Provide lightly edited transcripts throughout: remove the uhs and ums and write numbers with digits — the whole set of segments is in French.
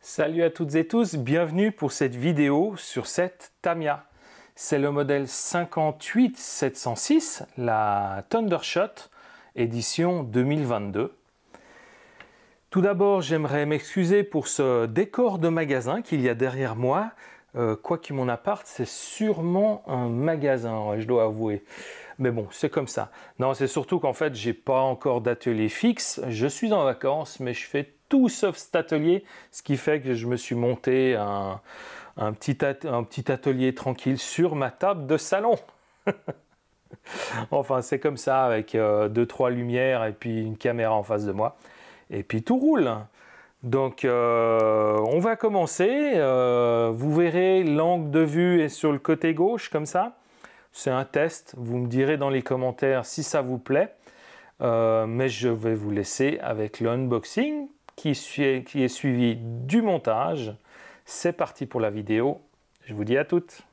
Salut à toutes et tous, bienvenue pour cette vidéo sur cette Tamiya. C'est le modèle 58706, la Thundershot, édition 2022. Tout d'abord, j'aimerais m'excuser pour ce décor de magasin qu'il y a derrière moi. Quoique mon appart, c'est sûrement un magasin, je dois avouer. Mais bon, c'est comme ça. Non, c'est surtout qu'en fait, j'ai pas encore d'atelier fixe. Je suis en vacances, mais je fais tout sauf cet atelier, ce qui fait que je me suis monté un petit atelier tranquille sur ma table de salon. Enfin, c'est comme ça, avec 2-3 lumières et puis une caméra en face de moi. Et puis tout roule. Donc, on va commencer. Vous verrez, l'angle de vue est sur le côté gauche, comme ça. C'est un test. Vous me direz dans les commentaires si ça vous plaît. Mais je vais vous laisser avec le unboxing qui est suivi du montage. C'est parti pour la vidéo. Je vous dis à toutes.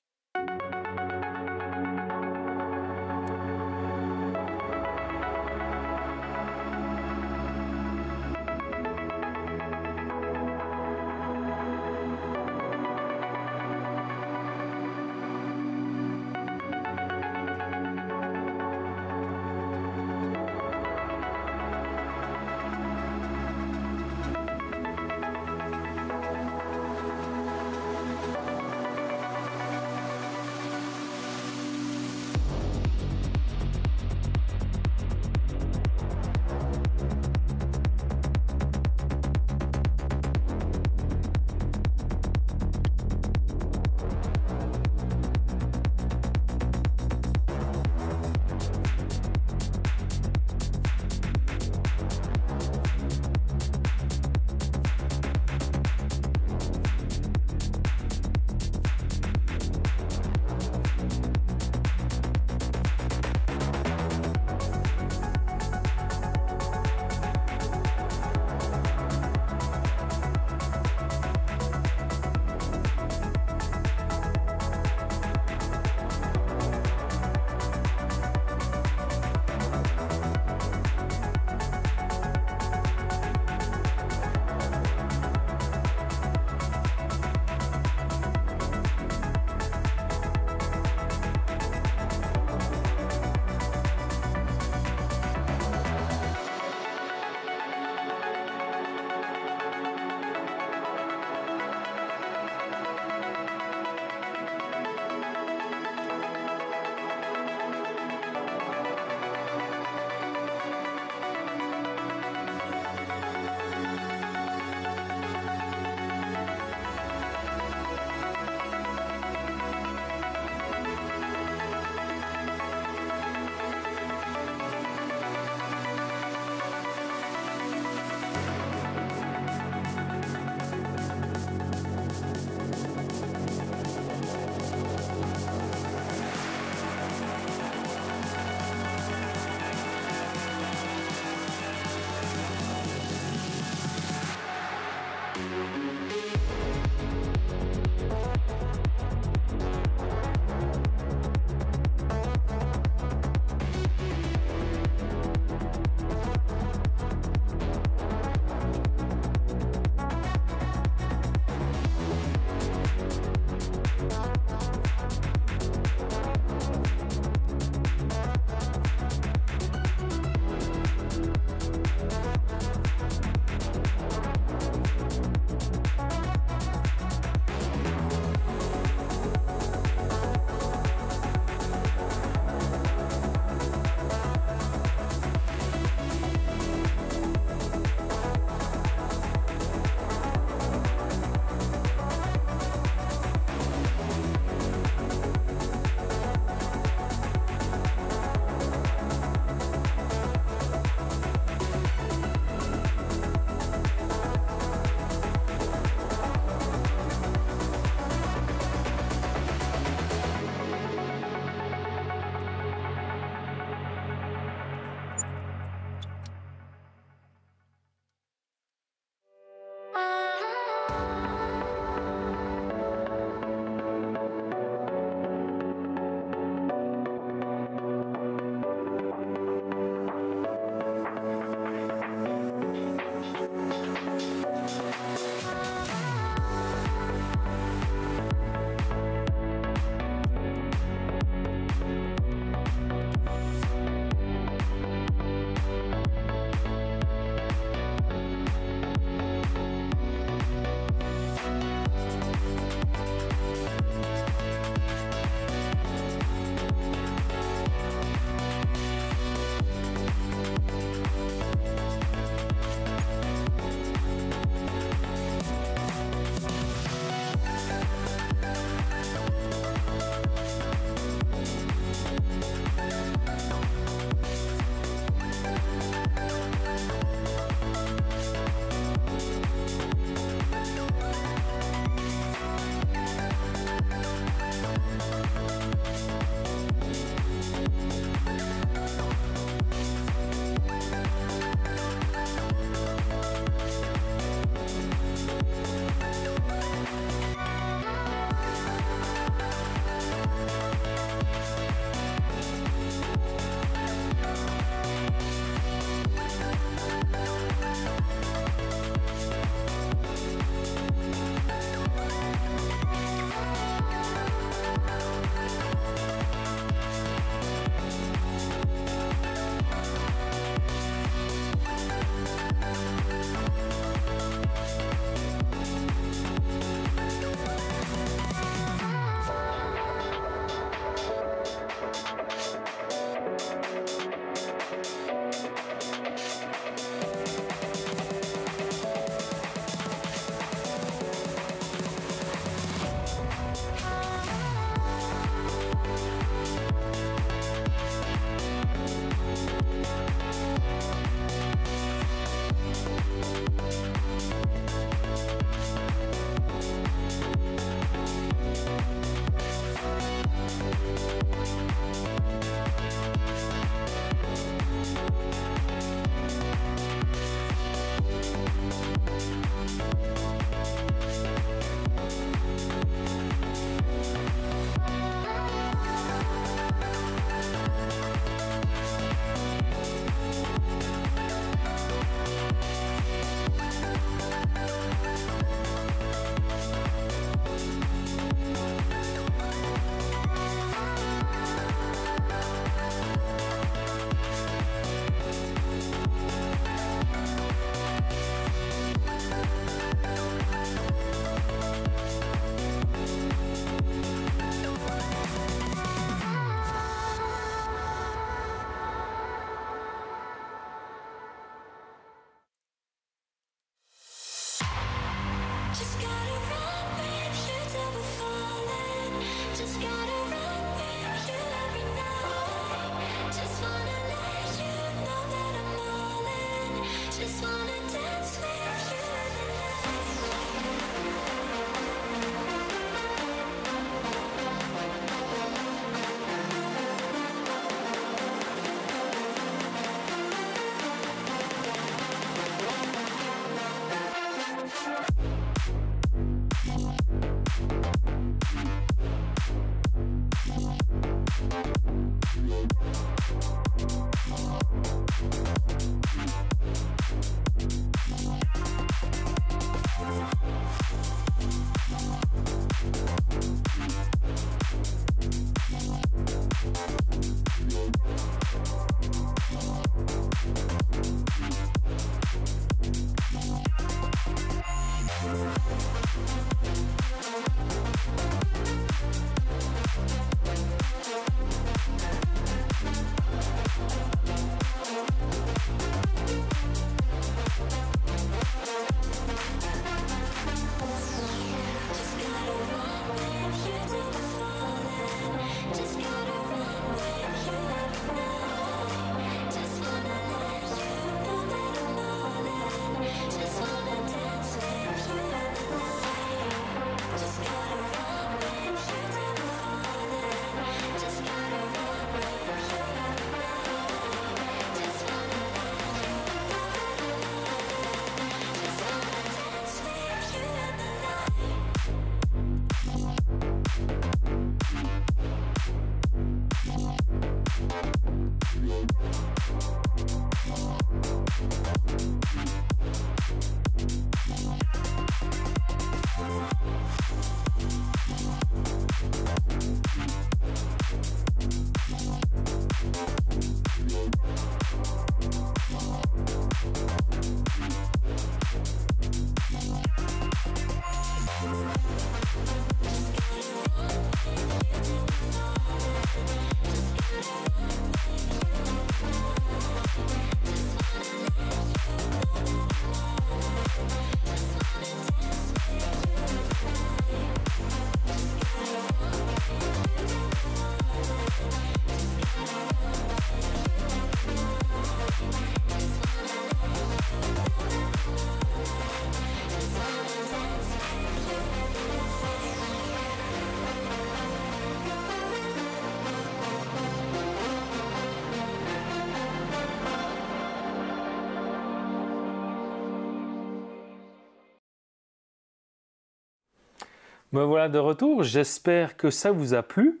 Me voilà de retour, j'espère que ça vous a plu.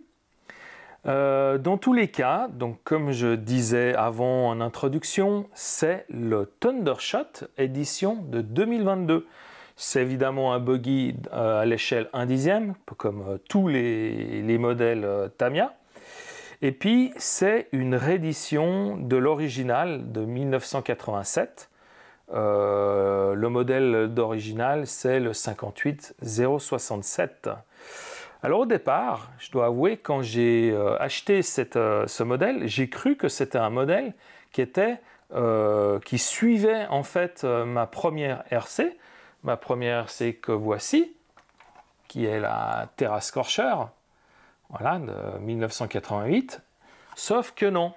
Dans tous les cas, donc comme je disais avant en introduction, c'est le Thundershot édition de 2022. C'est évidemment un buggy à l'échelle 1/10, comme tous les modèles Tamiya. Et puis c'est une réédition de l'original de 1987. Le modèle d'original, c'est le 58067. Alors au départ, je dois avouer, quand j'ai acheté ce modèle, j'ai cru que c'était un modèle qui suivait en fait ma première RC. Ma première RC que voici, qui est la Terra Scorcher, voilà, de 1988. Sauf que non.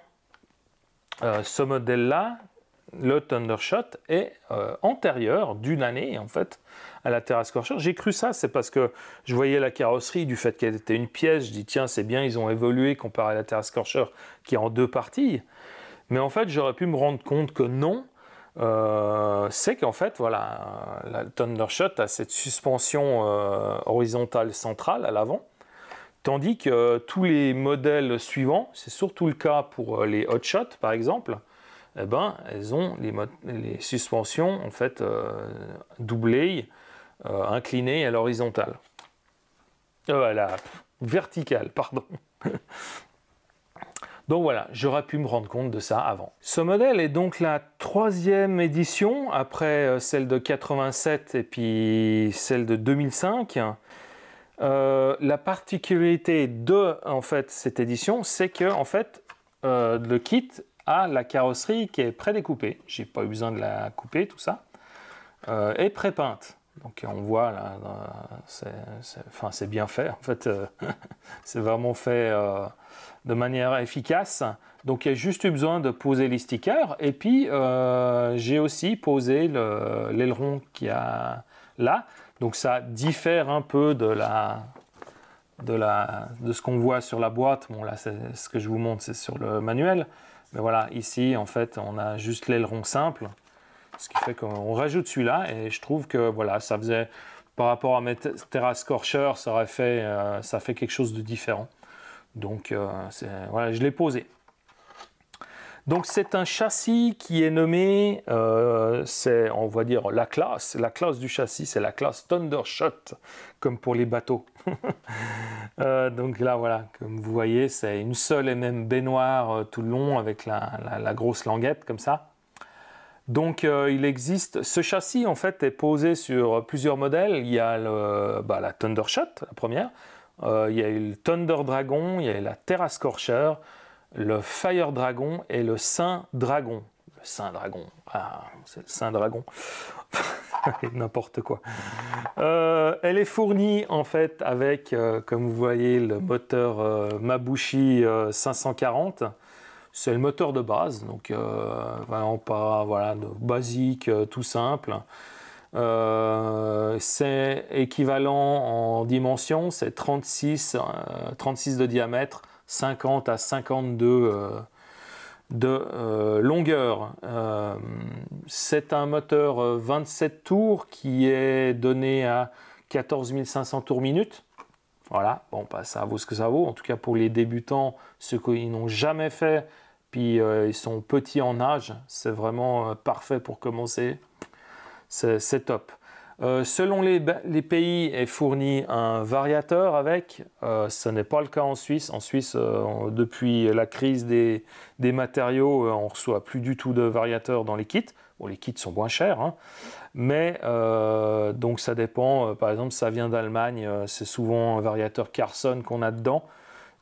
Ce modèle-là, le Thundershot, est antérieur d'une année en fait à la Terra Scorcher. J'ai cru ça, c'est parce que je voyais la carrosserie, du fait qu'elle était une pièce, je dis tiens c'est bien, ils ont évolué comparé à la Terra Scorcher qui est en 2 parties. Mais en fait j'aurais pu me rendre compte que non, c'est qu'en fait voilà, la Thundershot a cette suspension horizontale centrale à l'avant, tandis que tous les modèles suivants, c'est surtout le cas pour les Hotshot par exemple, eh ben, elles ont les suspensions en fait doublées, inclinées à l'horizontale. À la verticale, pardon. Donc voilà, j'aurais pu me rendre compte de ça avant. Ce modèle est donc la 3e édition, après celle de 87 et puis celle de 2005. La particularité de en fait, cette édition, c'est que en fait, le kit a la carrosserie qui est pré-découpée. J'ai pas eu besoin de la couper, tout ça. Et pré-peinte. Donc on voit là, c'est bien fait. En fait, c'est vraiment fait de manière efficace. Donc il y a juste eu besoin de poser les stickers. Et puis j'ai aussi posé l'aileron qu'il y a là. Donc ça diffère un peu de ce qu'on voit sur la boîte. Bon là, ce que je vous montre, c'est sur le manuel. Mais voilà, ici, en fait, on a juste l'aileron simple, ce qui fait qu'on rajoute celui-là, et je trouve que, voilà, ça faisait, par rapport à mes Terra Scorcher, ça fait quelque chose de différent. Donc, voilà, je l'ai posé. Donc, c'est un châssis qui est nommé, c'est, on va dire, la classe du châssis, c'est la classe Thundershot, comme pour les bateaux. Donc là, voilà, comme vous voyez, c'est une seule et même baignoire tout le long avec la grosse languette comme ça. Donc il existe, ce châssis en fait est posé sur plusieurs modèles. Il y a la Thundershot, la première, il y a eu le Thunder Dragon, il y a eu la Terra Scorcher, le Fire Dragon et le Saint Dragon. Le Saint Dragon, ah, c'est le Saint Dragon. N'importe quoi. Elle est fournie en fait avec, comme vous voyez, le moteur Mabuchi 540. C'est le moteur de base, donc vraiment pas voilà, de basique, tout simple. C'est équivalent en dimension, c'est 36 de diamètre, 50 à 52 de longueur. C'est un moteur 27 tours qui est donné à 14 500 tours minute. Voilà, bon, bah, ça vaut ce que ça vaut. En tout cas, pour les débutants, ceux qui n'ont jamais fait, puis ils sont petits en âge, c'est vraiment parfait pour commencer. C'est top. Selon les pays est fourni un variateur avec, ce n'est pas le cas en Suisse. En Suisse, depuis la crise des matériaux, on ne reçoit plus du tout de variateur dans les kits. Bon, les kits sont moins chers, hein. Mais donc ça dépend. Par exemple, ça vient d'Allemagne, c'est souvent un variateur Carson qu'on a dedans.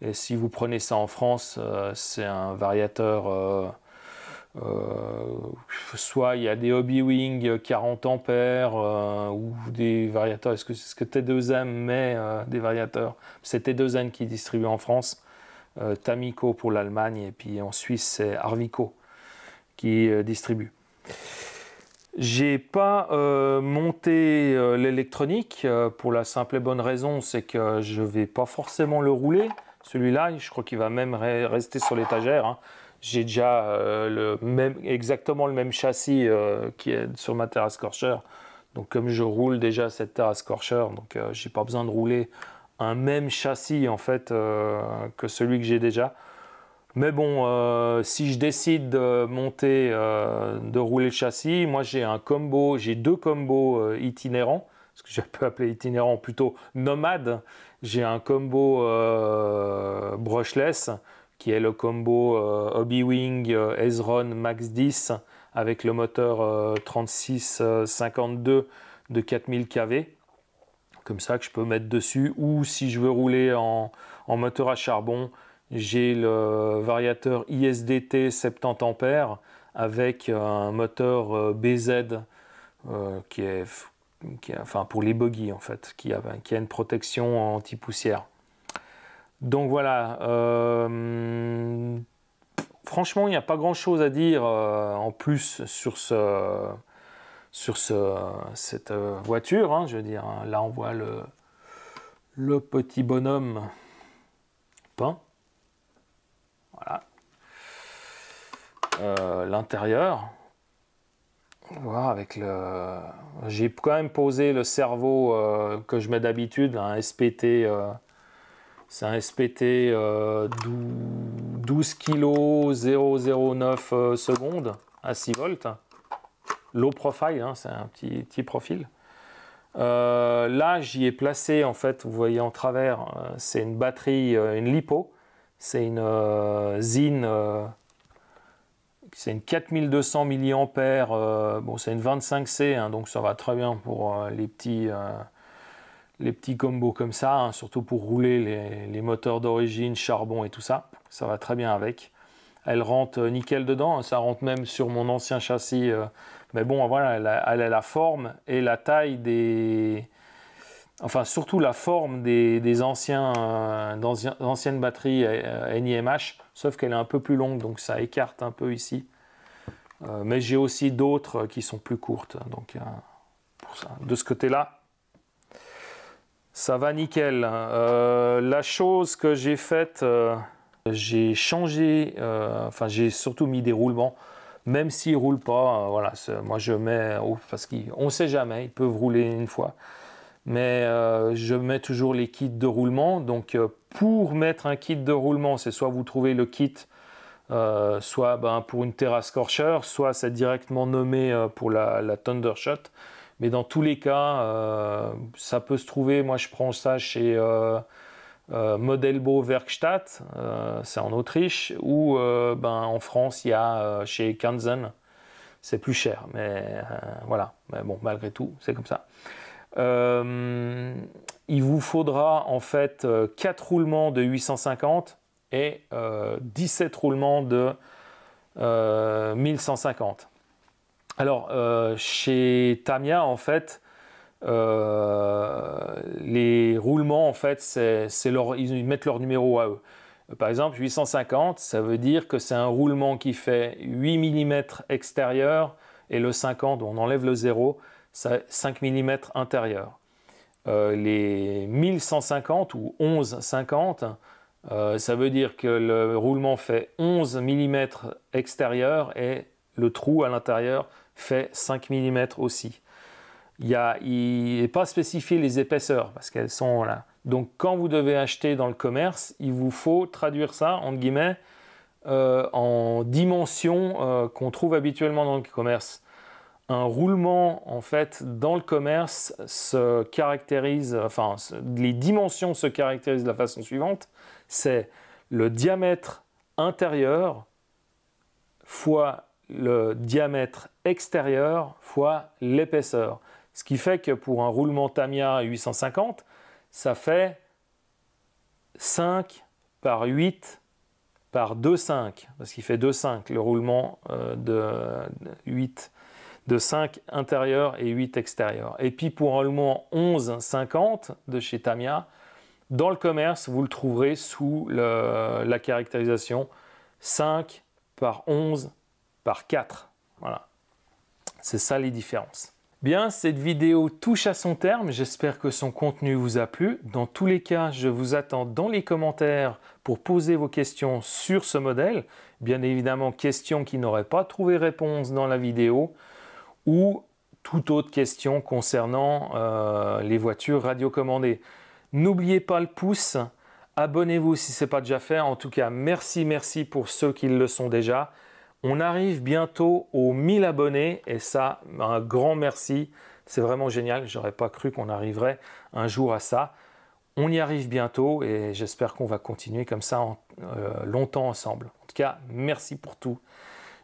Et si vous prenez ça en France, c'est un variateur... soit il y a des Hobbywing 40 ampères ou des variateurs, est-ce que T2M met des variateurs? C'est T2N qui distribue en France, Tamico pour l'Allemagne, et puis en Suisse c'est Arvico qui distribue. J'ai pas monté l'électronique pour la simple et bonne raison, c'est que je vais pas forcément le rouler. Celui-là, je crois qu'il va même rester sur l'étagère, hein. J'ai déjà exactement le même châssis qui est sur ma Terra Scorcher, Donc comme je roule déjà cette terrasse Corsair, donc j'ai pas besoin de rouler un même châssis en fait que celui que j'ai déjà. Mais bon, si je décide de monter, de rouler le châssis, moi j'ai deux combos itinérants, ce que je peux appeler itinérant, plutôt nomade. J'ai un combo brushless, qui est le combo Hobbywing Ezron Max 10 avec le moteur 3652 de 4000 kV. Comme ça que je peux mettre dessus. Ou si je veux rouler en moteur à charbon, j'ai le variateur ISDT 70 ampères avec un moteur BZ qui est enfin pour les bogies en fait, qui a une protection anti-poussière. Donc voilà, franchement il n'y a pas grand chose à dire en plus sur cette voiture, hein, je veux dire, hein. Là on voit le petit bonhomme peint. Voilà. L'intérieur, voir avec le. J'ai quand même posé le servo que je mets d'habitude, un SPT. C'est un SPT 12 kg 009 secondes à 6 volts. Low profile, hein, c'est un petit profil. Là, j'y ai placé, en fait, vous voyez en travers, c'est une batterie, une LiPo. C'est une Zin, c'est une 4200 mAh, bon, c'est une 25C, hein, donc ça va très bien pour les petits combos comme ça, hein, surtout pour rouler les moteurs d'origine, charbon et tout ça. Ça va très bien avec. Elle rentre nickel dedans, hein, ça rentre même sur mon ancien châssis. Mais bon, voilà, elle a la forme et la taille des. Enfin, surtout la forme des anciennes batteries NiMH, sauf qu'elle est un peu plus longue, donc ça écarte un peu ici. Mais j'ai aussi d'autres qui sont plus courtes, donc pour ça. De ce côté-là, ça va nickel. La chose que j'ai faite, j'ai changé, enfin j'ai surtout mis des roulements, même s'ils ne roulent pas, voilà, moi je mets, parce qu'on ne sait jamais, ils peuvent rouler une fois. Mais je mets toujours les kits de roulement. Donc pour mettre un kit de roulement, c'est soit vous trouvez le kit, soit pour une terrasse Corsair, soit c'est directement nommé pour la Thundershot. Mais dans tous les cas, ça peut se trouver. Moi, je prends ça chez Modelbo Werkstatt, c'est en Autriche, ou en France, il y a chez Kanzen. C'est plus cher, mais voilà. Mais bon, malgré tout, c'est comme ça. Il vous faudra en fait 4 roulements de 850 et 17 roulements de 1150. Alors chez Tamiya en fait les roulements en fait ils mettent leur numéro à eux. Par exemple 850 ça veut dire que c'est un roulement qui fait 8 mm extérieur et le 50 on enlève le 0 c'est 5 mm intérieur. Les 1150 ou 1150, ça veut dire que le roulement fait 11 mm extérieur et le trou à l'intérieur fait 5 mm aussi. Il n'est pas spécifié les épaisseurs parce qu'elles sont là. Donc quand vous devez acheter dans le commerce, il vous faut traduire ça entre guillemets en dimensions qu'on trouve habituellement dans le commerce. Un roulement, en fait, dans le commerce se caractérise, enfin, les dimensions se caractérisent de la façon suivante, c'est le diamètre intérieur fois le diamètre extérieur fois l'épaisseur. Ce qui fait que pour un roulement Tamiya 850, ça fait 5 par 8 par 2,5, parce qu'il fait 2,5 le roulement de 8. De 5 intérieur et 8 extérieur. Et puis pour un roulement 11,50 de chez Tamiya, dans le commerce, vous le trouverez sous la caractérisation 5 par 11 par 4. Voilà. C'est ça les différences. Bien, cette vidéo touche à son terme. J'espère que son contenu vous a plu. Dans tous les cas, je vous attends dans les commentaires pour poser vos questions sur ce modèle. Bien évidemment, questions qui n'auraient pas trouvé réponse dans la vidéo, ou toute autre question concernant les voitures radiocommandées. N'oubliez pas le pouce, abonnez-vous si ce n'est pas déjà fait. En tout cas, merci pour ceux qui le sont déjà. On arrive bientôt aux 1000 abonnés et ça, un grand merci. C'est vraiment génial. Je n'aurais pas cru qu'on arriverait un jour à ça. On y arrive bientôt et j'espère qu'on va continuer comme ça longtemps ensemble. En tout cas, merci pour tout.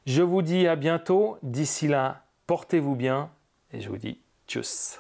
Je vous dis à bientôt. D'ici là, portez-vous bien et je vous dis tchuss.